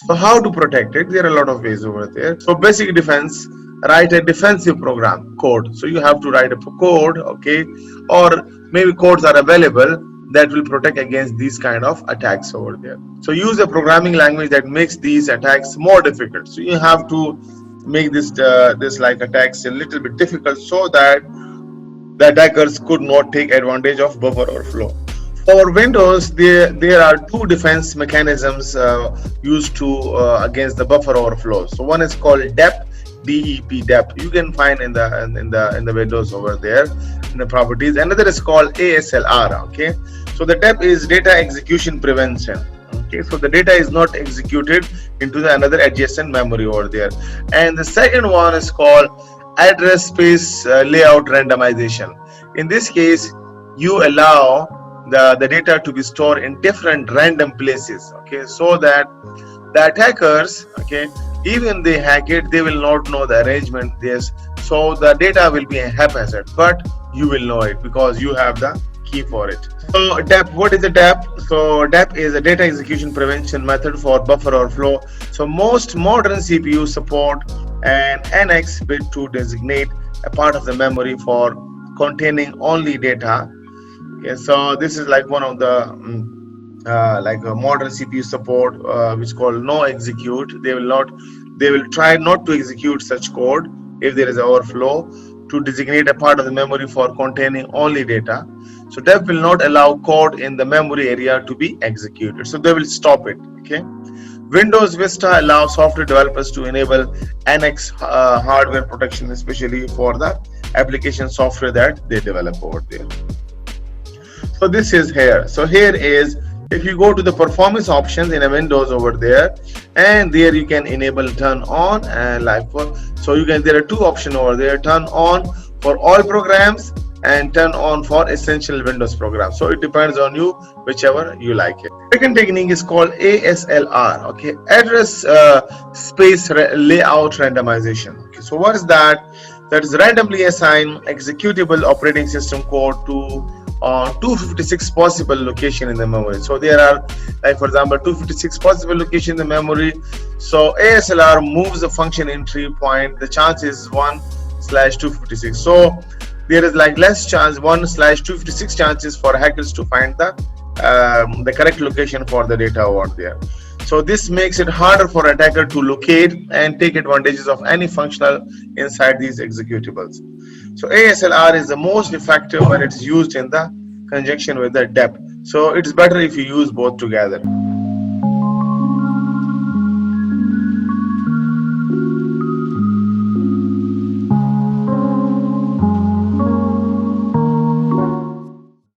So how to protect it? There are a lot of ways over there. So basic defense, write a defensive program code. So you have to write a code, okay, or maybe codes are available that will protect against these kind of attacks over there. So use a programming language that makes these attacks more difficult. So you have to make this like attacks a little bit difficult so that the attackers could not take advantage of buffer overflow. For Windows, there are two defense mechanisms used to against the buffer overflow. So one is called DEP. You can find in the Windows over there in the properties. Another is called ASLR. Okay, so the DEP is data execution prevention. Okay, so the data is not executed into the another adjacent memory over there. And the second one is called address space layout randomization. In this case, you allow the data to be stored in different random places, okay, so that the attackers, okay, even they hack it, they will not know the arrangement this, so the data will be haphazard, but you will know it because you have the key for it. So DEP, what is a DEP? So DEP is a data execution prevention method for buffer overflow. So most modern CPUs support an NX bit to designate a part of the memory for containing only data. Okay, so this is like one of the like a modern CPU support, which called no execute. They will try not to execute such code if there is an overflow to designate a part of the memory for containing only data. So DEP will not allow code in the memory area to be executed. So they will stop it. Okay. Windows Vista allows software developers to enable NX hardware protection, especially for the application software that they develop over there. So this is here. So here is, if you go to the performance options in a Windows over there, and there you can enable turn on and like for, so you can, there are two options over there, turn on for all programs and turn on for essential Windows programs. So it depends on you, whichever you like it. Second technique is called ASLR, okay, address space layout randomization. Okay, so what is that? That is randomly assign executable operating system code to 256 possible location in the memory. So there are, like for example, 256 possible location in the memory. So ASLR moves the function entry point. The chance is 1/256. So there is like less chance, 1/256 chances for hackers to find the correct location for the data over there. So this makes it harder for attacker to locate and take advantages of any functional inside these executables. So ASLR is the most effective when it's used in the conjunction with the DEP. So it's better if you use both together.